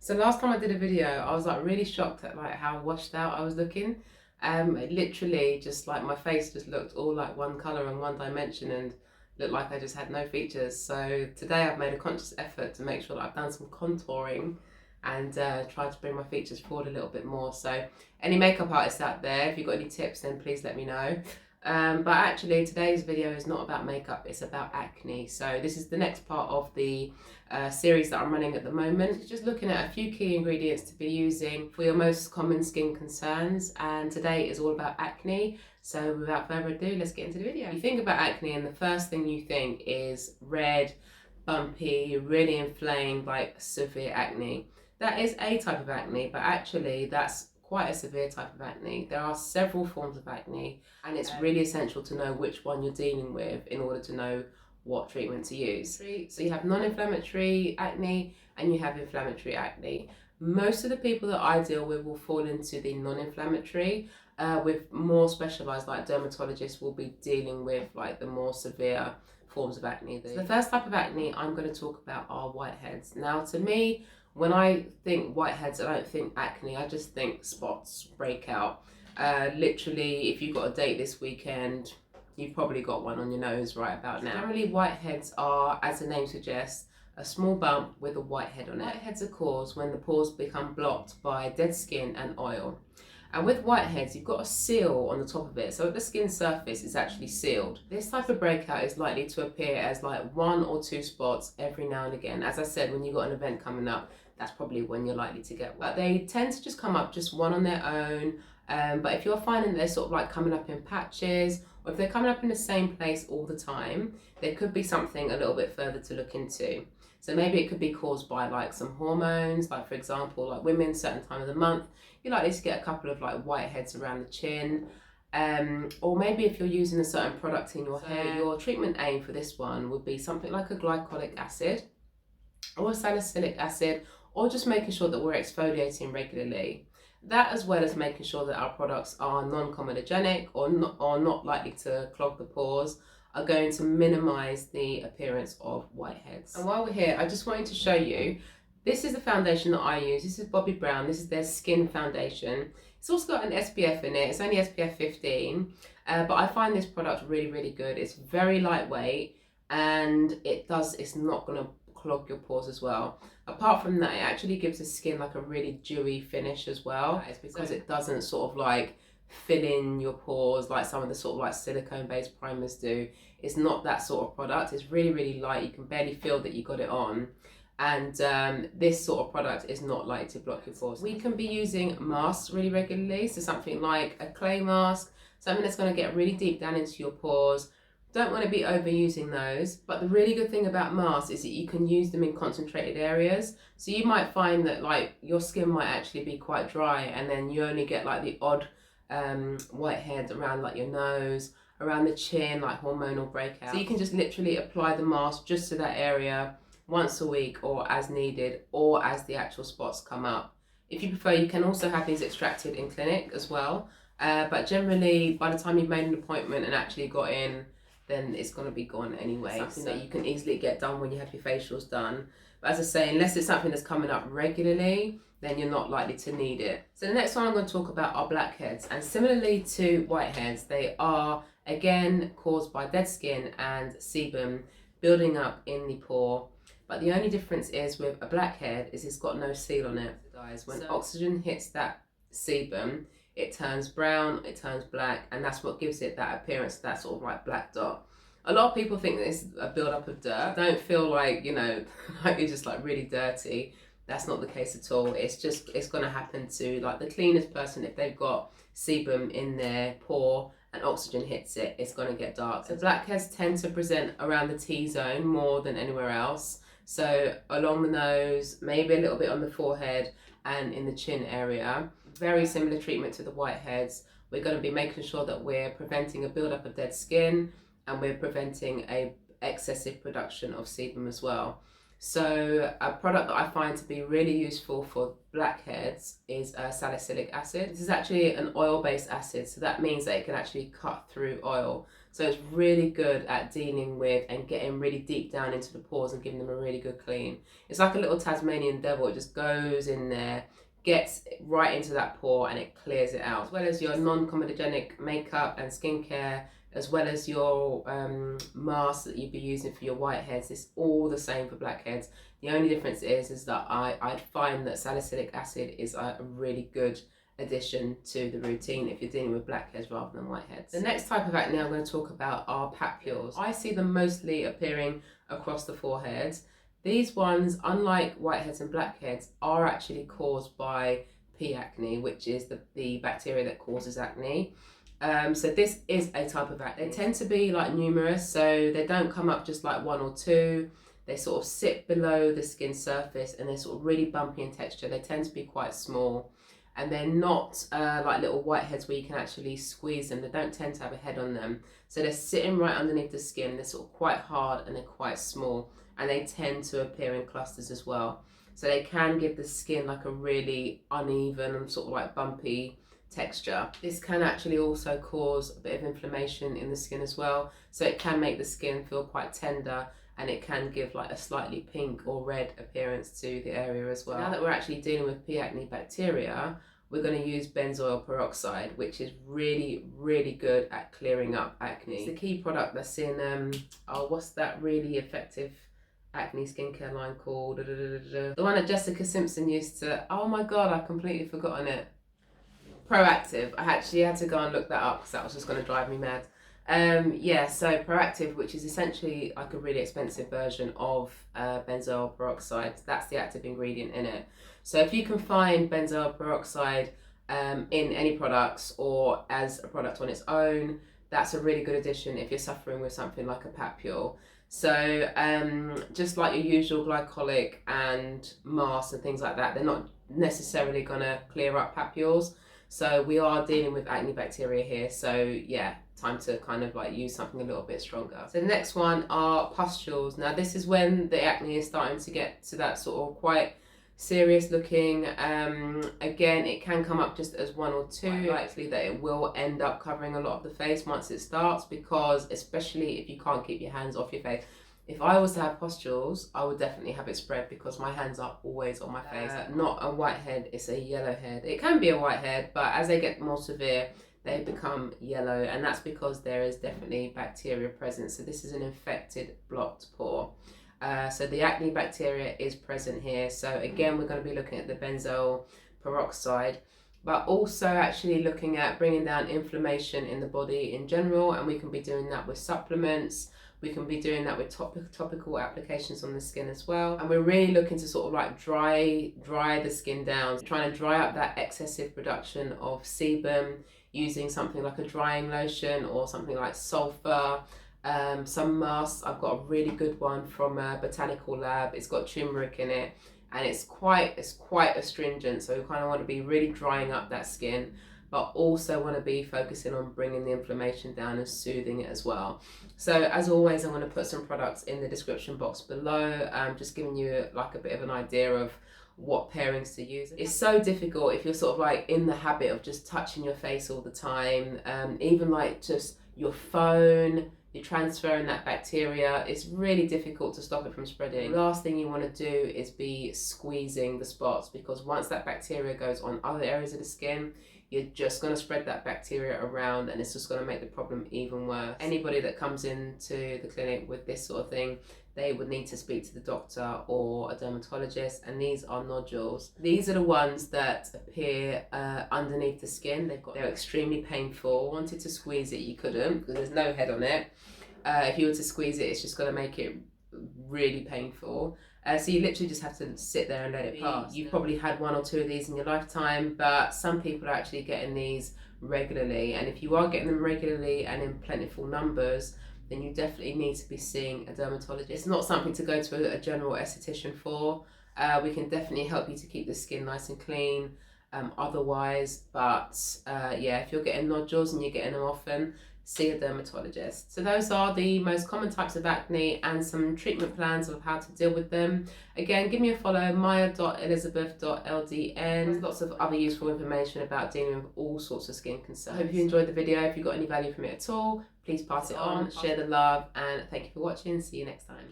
So last time I did a video, I was like really shocked at like how washed out I was looking. It literally just like my face just looked all like one color and one dimension and looked like I just had no features. So today I've made a conscious effort to make sure that I've done some contouring and tried to bring my features forward a little bit more. So any makeup artists out there, if you've got any tips, then please let me know. But actually today's video is not about makeup, it's about acne. So this is the next part of the series that I'm running at the moment. Just looking at a few key ingredients to be using for your most common skin concerns, and today is all about acne. So without further ado, let's get into the video. You think about acne and the first thing you think is red, bumpy, really inflamed, like severe acne. That is a type of acne, but actually that's quite a severe type of acne. There are several forms of acne, and it's really essential to know which one you're dealing with in order to know what treatment to use. So you have non-inflammatory acne and you have inflammatory acne. Most of the people that I deal with will fall into the non-inflammatory, with more specialized like dermatologists will be dealing with like the more severe forms of acne. So the first type of acne I'm going to talk about are whiteheads. Now to me, when I think whiteheads, I don't think acne, I just think spots, breakout. Literally, if you've got a date this weekend, you've probably got one on your nose right about now. Generally, whiteheads are, as the name suggests, a small bump with a whitehead on it. Whiteheads are caused when the pores become blocked by dead skin and oil. And with whiteheads, you've got a seal on the top of it, so the skin surface is actually sealed. This type of breakout is likely to appear as like 1 or 2 spots every now and again. As I said, when you've got an event coming up, that's probably when you're likely to get one. But they tend to just come up just one on their own. But if you're finding they're sort of like coming up in patches, or if they're coming up in the same place all the time, there could be something a little bit further to look into. So maybe it could be caused by like some hormones, like for example, like women, certain time of the month, you're likely to get a couple of like whiteheads around the chin. Or maybe if you're using a certain product in your hair, your treatment aim for this one would be something like a glycolic acid or a salicylic acid, or just making sure that we're exfoliating regularly. That, as well as making sure that our products are non-comedogenic or not likely to clog the pores, are going to minimize the appearance of whiteheads. And while we're here, I just wanted to show you, this is the foundation that I use. This is Bobbi Brown. This is their skin foundation. It's also got an SPF in it. It's only SPF 15, but I find this product really, really good. It's very lightweight, and it's not going to clog your pores as well. Apart from that, it actually gives the skin like a really dewy finish as well. It's because it doesn't sort of like fill in your pores like some of the sort of like silicone based primers do. It's not that sort of product. It's really, really light. You can barely feel that you got it on. And this sort of product is not likely to block your pores. We can be using masks really regularly, so something like a clay mask, something that's going to get really deep down into your pores. Don't want to be overusing those, but the really good thing about masks is that you can use them in concentrated areas. So you might find that like your skin might actually be quite dry, and then you only get like the odd whitehead around like your nose, around the chin, like hormonal breakout. So you can just literally apply the mask just to that area once a week, or as needed, or as the actual spots come up. If you prefer, you can also have these extracted in clinic as well. But generally, by the time you've made an appointment and actually got in, then it's going to be gone anyway. Something that you can easily get done when you have your facials done. But as I say, unless it's something that's coming up regularly, then you're not likely to need it. So the next one I'm going to talk about are blackheads. And similarly to whiteheads, they are again caused by dead skin and sebum building up in the pore. But the only difference is with a blackhead is it's got no seal on it. Guys, when oxygen hits that sebum, it turns brown, it turns black, and that's what gives it that appearance, that sort of like black dot. A lot of people think that it's a build-up of dirt. Don't feel like, you know, like you're just like really dirty. That's not the case at all. It's going to happen to like the cleanest person. If they've got sebum in their pore and oxygen hits it, it's going to get dark. So blackheads tend to present around the T-zone more than anywhere else. So along the nose, maybe a little bit on the forehead and in the chin area. Very similar treatment to the whiteheads. We're going to be making sure that we're preventing a buildup of dead skin, and we're preventing a excessive production of sebum as well. So a product that I find to be really useful for blackheads is salicylic acid. This is actually an oil-based acid, so that means that it can actually cut through oil. So it's really good at dealing with and getting really deep down into the pores and giving them a really good clean. It's like a little Tasmanian devil. It just goes in there, gets right into that pore, and it clears it out. As well as your non-comedogenic makeup and skincare, as well as your mask that you'd be using for your whiteheads, it's all the same for blackheads. The only difference is that I'd find that salicylic acid is a really good addition to the routine if you're dealing with blackheads rather than whiteheads. The next type of acne I'm going to talk about are papules. I see them mostly appearing across the forehead. These ones, unlike whiteheads and blackheads, are actually caused by P. acne, which is the bacteria that causes acne. So this is a type of acne. They tend to be like numerous, so they don't come up just like one or two. They sort of sit below the skin surface and they're sort of really bumpy in texture. They tend to be quite small, and they're not like little whiteheads where you can actually squeeze them. They don't tend to have a head on them. So they're sitting right underneath the skin. They're sort of quite hard and they're quite small, and they tend to appear in clusters as well. So they can give the skin like a really uneven and sort of like bumpy texture. This can actually also cause a bit of inflammation in the skin as well, so it can make the skin feel quite tender, and it can give like a slightly pink or red appearance to the area as well. Now that we're actually dealing with P. acne bacteria, we're going to use benzoyl peroxide, which is really good at clearing up acne. It's the key product that's in what's that really effective acne skincare line called? The one that Jessica Simpson used to, oh my god, I've completely forgotten it. Proactive. I actually had to go and look that up because that was just going to drive me mad. Yeah, so Proactive, which is essentially like a really expensive version of benzoyl peroxide. That's the active ingredient in it. So if you can find benzoyl peroxide in any products or as a product on its own, that's a really good addition if you're suffering with something like a papule. So just like your usual glycolic and masks and things like that, they're not necessarily going to clear up papules. So we are dealing with acne bacteria here. So yeah, time to kind of like use something a little bit stronger. So the next one are pustules. Now this is when the acne is starting to get to that sort of quite serious looking. Again, it can come up just as one or two. Likely that it will end up covering a lot of the face once it starts, because especially if you can't keep your hands off your face. If I was to have pustules, I would definitely have it spread because my hands are always on my face. Not a whitehead, it's a yellow head. It can be a whitehead, but as they get more severe, they become yellow, and that's because there is definitely bacteria present. So this is an infected, blocked pore. So the acne bacteria is present here. So again, we're going to be looking at the benzoyl peroxide, but also actually looking at bringing down inflammation in the body in general, and we can be doing that with supplements. We can be doing that with topical applications on the skin as well. And we're really looking to sort of like dry the skin down, trying to dry up that excessive production of sebum using something like a drying lotion or something like sulfur. Some masks, I've got a really good one from a botanical lab. It's got turmeric in it, and it's quite astringent. So we kind of want to be really drying up that skin, but also want to be focusing on bringing the inflammation down and soothing it as well. So as always, I'm going to put some products in the description box below, just giving you like a bit of an idea of what pairings to use. It's so difficult if you're sort of like in the habit of just touching your face all the time, even like just your phone, you're transferring that bacteria. It's really difficult to stop it from spreading. The last thing you want to do is be squeezing the spots, because once that bacteria goes on other areas of the skin, you're just going to spread that bacteria around, and it's just going to make the problem even worse. Anybody that comes into the clinic with this sort of thing, they would need to speak to the doctor or a dermatologist, and these are nodules. These are the ones that appear underneath the skin. They're extremely painful. Wanted to squeeze it, you couldn't, because there's no head on it. If you were to squeeze it, it's just going to make it really painful. So you literally just have to sit there and let it pass. You've probably had one or two of these in your lifetime, but some people are actually getting these regularly. And if you are getting them regularly and in plentiful numbers, then you definitely need to be seeing a dermatologist. It's not something to go to a general esthetician for. We can definitely help you to keep the skin nice and clean otherwise. But yeah, if you're getting nodules and you're getting them often, see a dermatologist. So those are the most common types of acne and some treatment plans of how to deal with them. Again, give me a follow, maya.elizabeth.ldn. There's lots of other useful information about dealing with all sorts of skin concerns. I hope you enjoyed the video. If you got any value from it at all, please pass it on, share the love, and thank you for watching. See you next time.